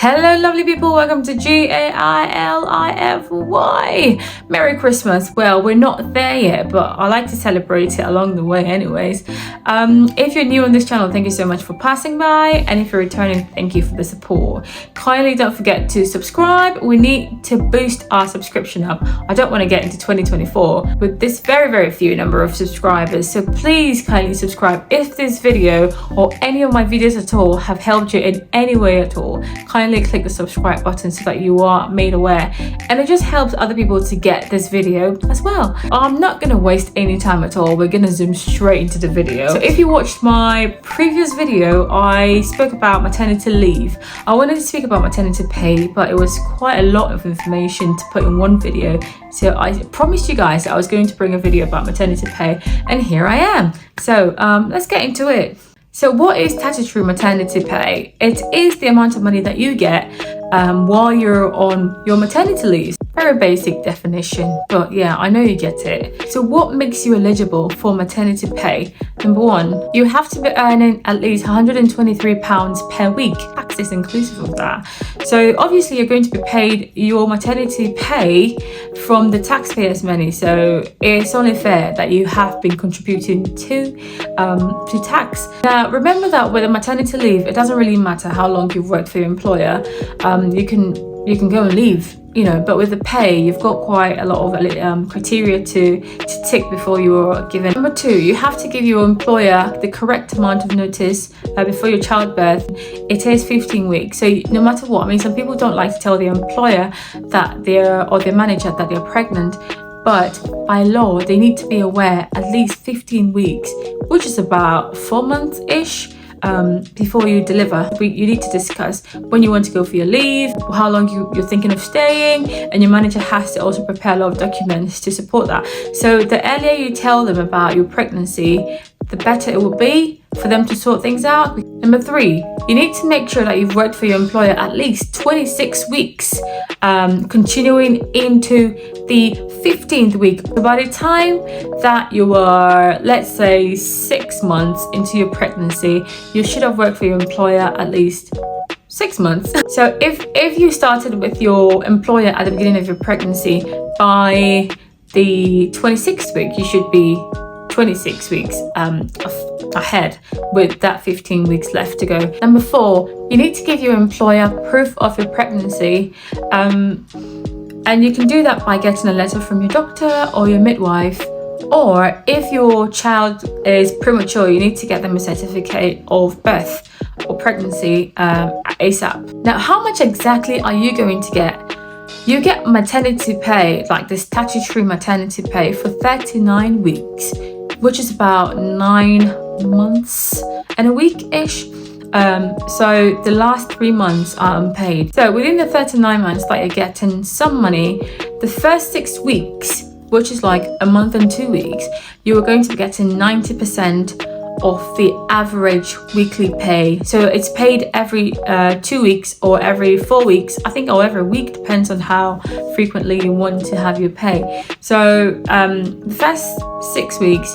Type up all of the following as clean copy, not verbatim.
Hello lovely people, welcome to GAILIFY. Merry Christmas. Well, we're not there yet, but I like to celebrate it along the way anyways. If you're new on this channel, thank you so much for passing by, and if you're returning, thank you for the support. Kindly don't forget to subscribe. We need to boost our subscription up. I don't want to get into 2024 with this very few number of subscribers, so please kindly subscribe. If this video or any of my videos at all have helped you in any way at all, kindly click the subscribe button so that you are made aware, and it just helps other people to get this video as well. I'm not going to waste any time at all. We're going to zoom straight into the video. So if you watched my previous video, I spoke about maternity leave. I wanted to speak about maternity pay, but it was quite a lot of information to put in one video, so I promised you guys that I was going to bring a video about maternity pay, and here I am. So let's get into it. So what is statutory maternity pay? It is the amount of money that you get while you're on your maternity leave. Very basic definition, but yeah, I know you get it. So what makes you eligible for maternity pay? Number one, you have to be earning at least £123 per week. Tax is inclusive of that. So obviously you're going to be paid your maternity pay from the taxpayers' money. So it's only fair that you have been contributing to tax. Now remember that with a maternity leave, it doesn't really matter how long you've worked for your employer. You can go and leave, you know, but with the pay, you've got quite a lot of criteria to tick before you're given. Number two, you have to give your employer the correct amount of notice before your childbirth. It is 15 weeks. So no matter what, I mean, some people don't like to tell their employer that or their manager that they're pregnant, but by law, they need to be aware at least 15 weeks, which is about 4 months-ish. Before you deliver. You need to discuss when you want to go for your leave, how long you're thinking of staying, and your manager has to also prepare a lot of documents to support that. So the earlier you tell them about your pregnancy, the better it will be for them to sort things out. Number three, you need to make sure that you've worked for your employer at least 26 weeks, continuing into the 15th week. So by the time that you are, let's say, 6 months into your pregnancy, you should have worked for your employer at least 6 months. So if you started with your employer at the beginning of your pregnancy, by the 26th week, you should be 26 weeks ahead with that 15 weeks left to go. Number four, you need to give your employer proof of your pregnancy, and you can do that by getting a letter from your doctor or your midwife, or if your child is premature, you need to get them a certificate of birth or pregnancy ASAP. Now, how much exactly are you going to get? You get maternity pay, like the statutory maternity pay, for 39 weeks, which is about 9 months and a week-ish. So the last 3 months are unpaid. So within the 39 months that you're getting some money, the first 6 weeks, which is like a month and 2 weeks, you are going to be getting 90% of the average weekly pay. So it's paid every 2 weeks or every 4 weeks, I think, or every week, depends on how frequently you want to have your pay. So the first 6 weeks,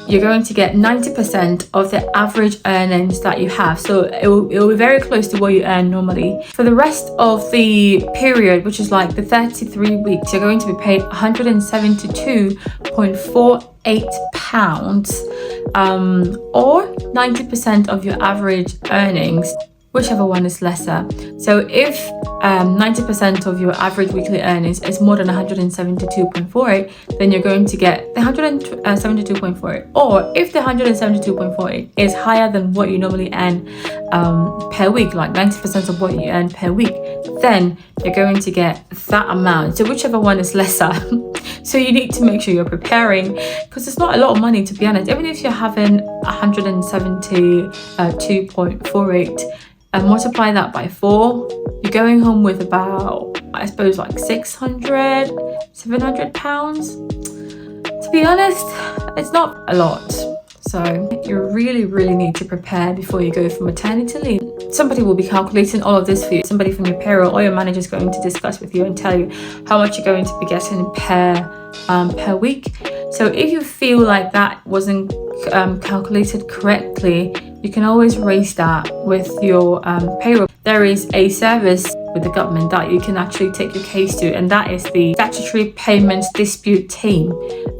you're going to get 90% of the average earnings that you have. So it will be very close to what you earn normally. For the rest of the period, which is like the 33 weeks, you're going to be paid £172.48, or 90% of your average earnings, whichever one is lesser. So if 90% of your average weekly earnings is more than 172.48, then you're going to get the 172.48. Or if the 172.48 is higher than what you normally earn per week, like 90% of what you earn per week, then you're going to get that amount. So whichever one is lesser. So you need to make sure you're preparing, because it's not a lot of money, to be honest. Even if you're having 172.48, and multiply that by 4, you're going home with about, I suppose, like £700. To be honest, it's not a lot. So you really need to prepare before you go for maternity leave. Somebody will be calculating all of this for you. Somebody from your payroll or your manager is going to discuss with you and tell you how much you're going to be getting per week. So if you feel like that wasn't calculated correctly, you can always raise that with your payroll. There is a service with the government that you can actually take your case to, and that is the Statutory Payments Dispute Team.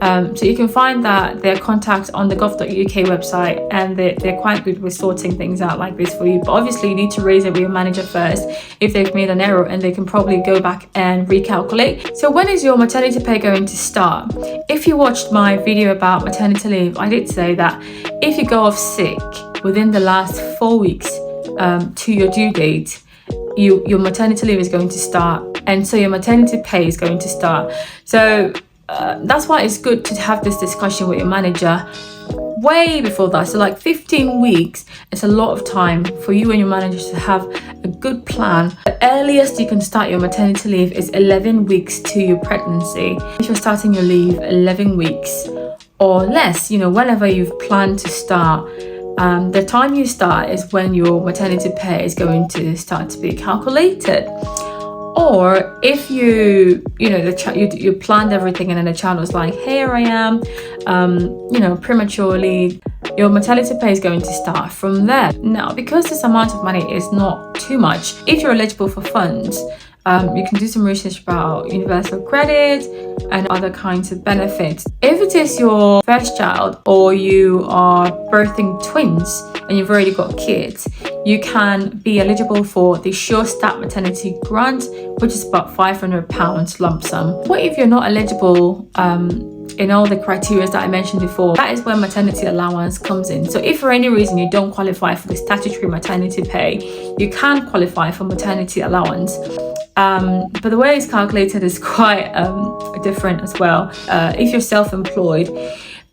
So you can find that their contact on the gov.uk website, and they're quite good with sorting things out like this for you. But obviously you need to raise it with your manager first if they've made an error, and they can probably go back and recalculate. So when is your maternity pay going to start? If you watched my video about maternity leave, I did say that if you go off sick within the last 4 weeks to your due date, your maternity leave is going to start, and so your maternity pay is going to start. So that's why it's good to have this discussion with your manager way before that. So like 15 weeks is a lot of time for you and your manager to have a good plan. The earliest you can start your maternity leave is 11 weeks to your pregnancy. If you're starting your leave 11 weeks or less, whenever you've planned to start, the time you start is when your maternity pay is going to start to be calculated. Or if you planned everything and then the child was like, here I am, prematurely, your maternity pay is going to start from there. Now, because this amount of money is not too much, if you're eligible for funds, you can do some research about universal credit and other kinds of benefits. If it is your first child, or you are birthing twins and you've already got kids, you can be eligible for the Sure Start Maternity Grant, which is about £500 lump sum. What if you're not eligible in all the criteria that I mentioned before? That is where maternity allowance comes in. So if for any reason you don't qualify for the statutory maternity pay, you can qualify for maternity allowance. But the way it's calculated is quite different as well. If you're self-employed,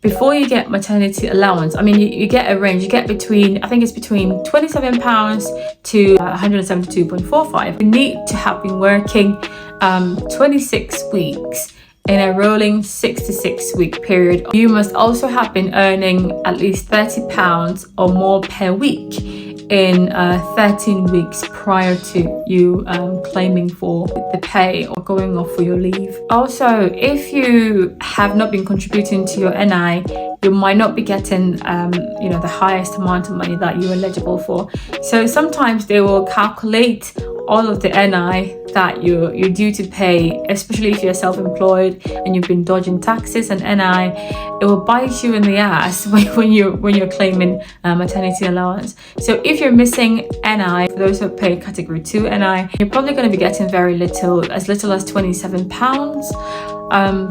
before you get maternity allowance, you get a range. You get between £27 to 172.45. You need to have been working 26 weeks in a rolling 66-week period. You must also have been earning at least £30 or more per week in 13 weeks prior to you claiming for the pay or going off for your leave. Also, if you have not been contributing to your NI, you might not be getting the highest amount of money that you're eligible for. So sometimes they will calculate all of the NI that you're due to pay, especially if you're self-employed and you've been dodging taxes and NI. It will bite you in the ass when you're claiming maternity allowance. So if you're missing NI, for those who pay category 2 NI, you're probably going to be getting very little as £27.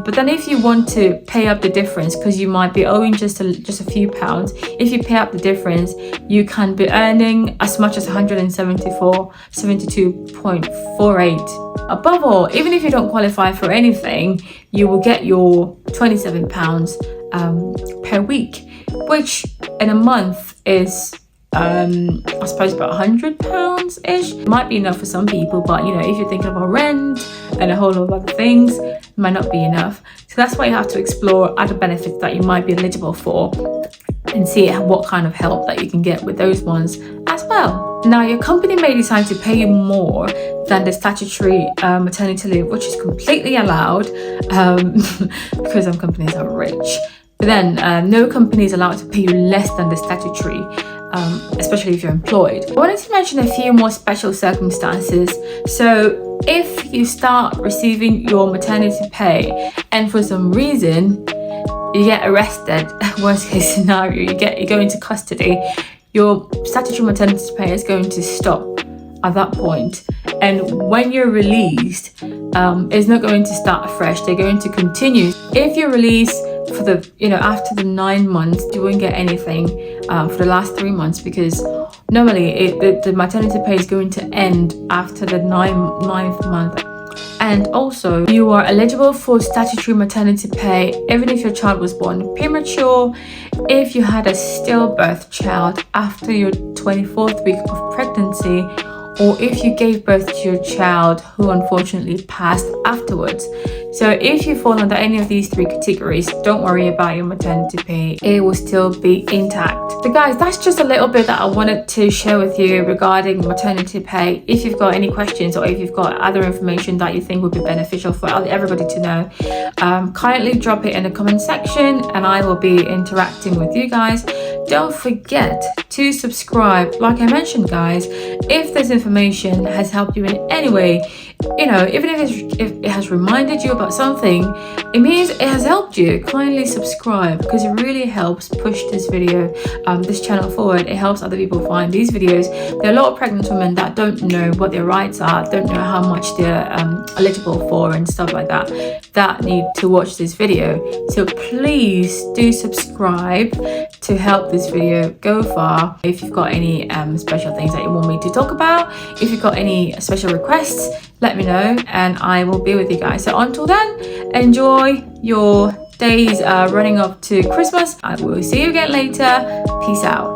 But then if you want to pay up the difference, because you might be owing just a few pounds, if you pay up the difference, you can be earning as much as 172.48. Above all, even if you don't qualify for anything, you will get your £27 per week, which in a month is I suppose about £100-ish. Might be enough for some people, but if you're thinking about rent and a whole lot of other things, it might not be enough. So that's why you have to explore other benefits that you might be eligible for and see what kind of help that you can get with those ones as well. Now, your company may decide to pay you more than the statutory maternity leave, which is completely allowed because some companies are rich. But then no company is allowed to pay you less than the statutory, especially if you're employed. I wanted to mention a few more special circumstances. So if you start receiving your maternity pay and for some reason you get arrested, worst case scenario, you go into custody, your statutory maternity pay is going to stop at that point. And when you're released, it's not going to start afresh. They're going to continue. If you're released for the after the 9 months, you won't get anything for the last 3 months, because normally the maternity pay is going to end after the ninth month. And also, you are eligible for statutory maternity pay even if your child was born premature, if you had a stillbirth child after your 24th week of pregnancy, or if you gave birth to your child who unfortunately passed afterwards. So if you fall under any of these 3 categories, don't worry about your maternity pay. It will still be intact. So guys, that's just a little bit that I wanted to share with you regarding maternity pay. If you've got any questions or if you've got other information that you think would be beneficial for everybody to know, kindly drop it in the comment section and I will be interacting with you guys. don't forget to subscribe. Like I mentioned, guys, if this information has helped you in any way, even if it has reminded you about something, it means it has helped you. Kindly subscribe, because it really helps push this channel forward. It helps other people find these videos. There are a lot of pregnant women that don't know what their rights are, don't know how much they're eligible for and stuff like that need to watch this video. So please do subscribe to help this video go far. If you've got any special things that you want me to talk about, if you've got any special requests, let me know and I will be with you guys. So until then, enjoy your days running up to Christmas. I will see you again later. Peace out.